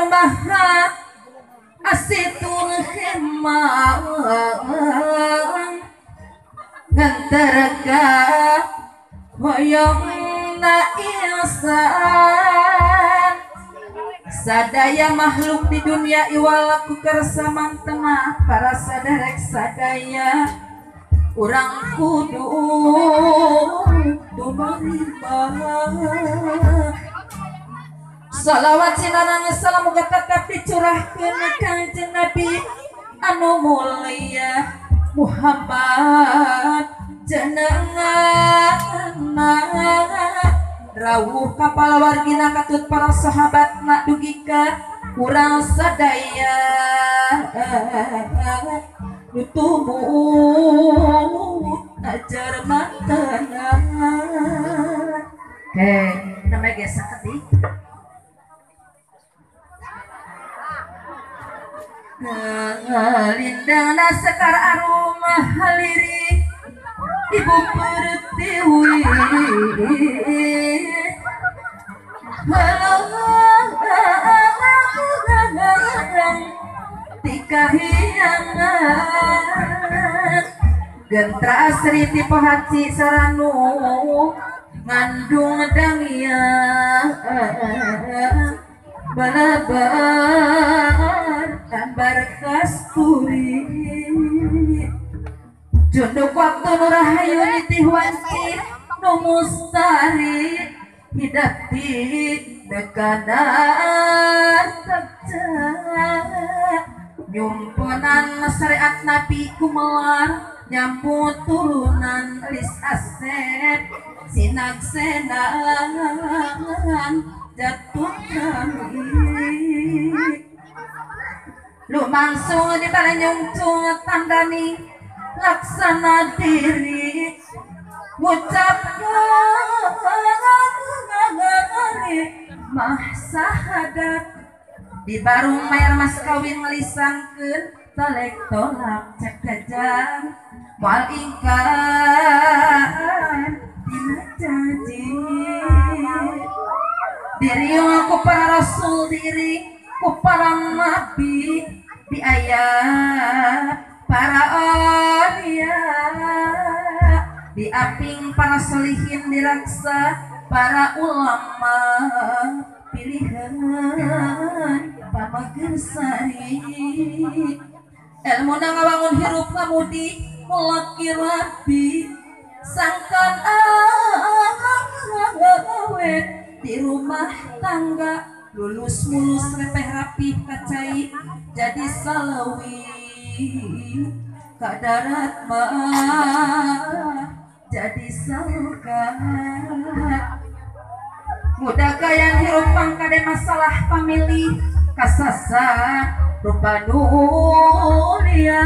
maha asitun hemang ngantaraka hoyong na insan sadaya makhluk di dunia iwalaku kersamang tengah para sadarek sadaya urang kudu dumaribah salawat sinarang salam muga tetap dicurahkeun Kanjeng Nabi anu mulia Muhammad jenengan rawuh kapal wargina katut para sahabat nak dugika urang sadaya nutumu ajar matana namanya geus saketi lindangna sekar arumah haliri ibu pertiwi tikahiangan gentra asri tipe haji saranu ngandung dangia balabar ambar kasturi junduk waktu nurahayu nitihwanci nu mustari hidup di dekana sakca nyumpunan syariat nabi kumelar nyambut turunan lis asep sinak senan jatuh kami lu langsung di bala nyungcung tandani laksana diri ngucap mah sahadat di barung mayar mas kawin ngelisangkeun talek tolak cek jajan moal ingkar dina janji diri aku para rasul diri ku para nabi di ayat para aulia di aping para solihin diraksa para ulama pilihan pamagersari ilmu ngawangun hirup ngamudi mulaki rabi sangkan awet di rumah tangga lulus mulus repeh rapi kacai jadi salawi kadarat mah jadi salkat mudah kaya hirup pangkade masalah pamilih kasasa rupa nulian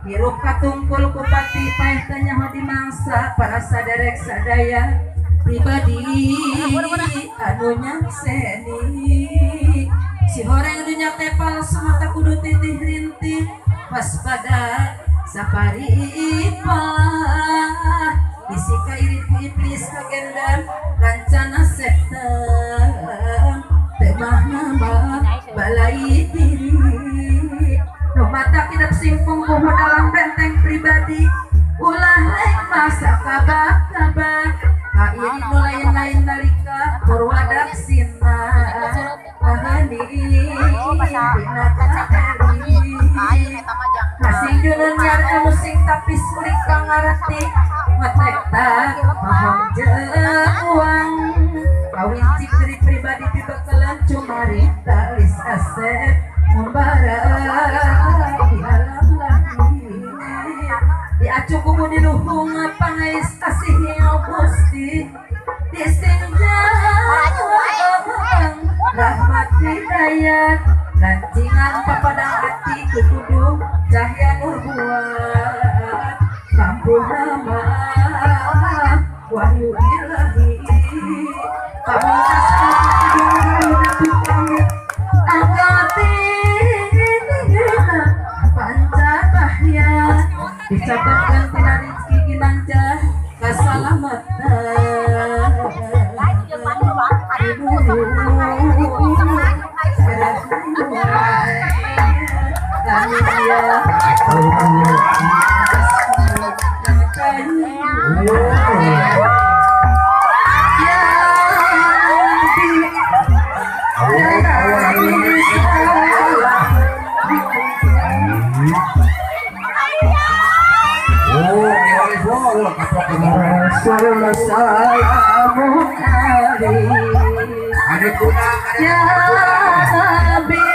hirup katungkul kupati paeh tanya di mangsa para sadarek sadaya pribadi anu nyakseni si horeng dunya tepal semata kudu titih rintih waspada sapari ipah isi kairit ku iblis kagendan rancana setan temah nama balai diri no mata kidap simpung kuhu dalam benteng pribadi ulah lain masa kabah-kabah kairi nu lain-lain nalika purwadak sina ahani dina kakari kasih julun nyarka musik tapi sulik kangarati ngetek tak maham jauang kawin cikri pribadi dibekalan cumari talis aset membara di alam lagi diacu kumu di luhung pangais kasihnya gusti disenjang rahmat hidayat lancingan papadang hati kudu cahaya nur buat kampuh nama wahyu ilahi pamungkas angkati pancabahya dicatatkan tina rizki ginanjah keselamatan Ya Nabi,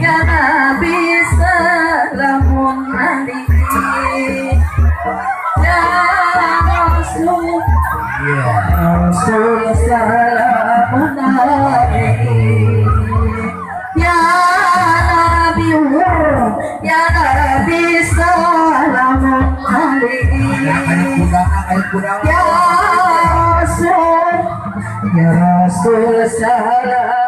ya Nabi salamun alaihi, ya Rasul, ya Rasul salamun alaihi, ya Nabi, ya Nabi salamun alaihi, ya Rasul, ya Rasul salam.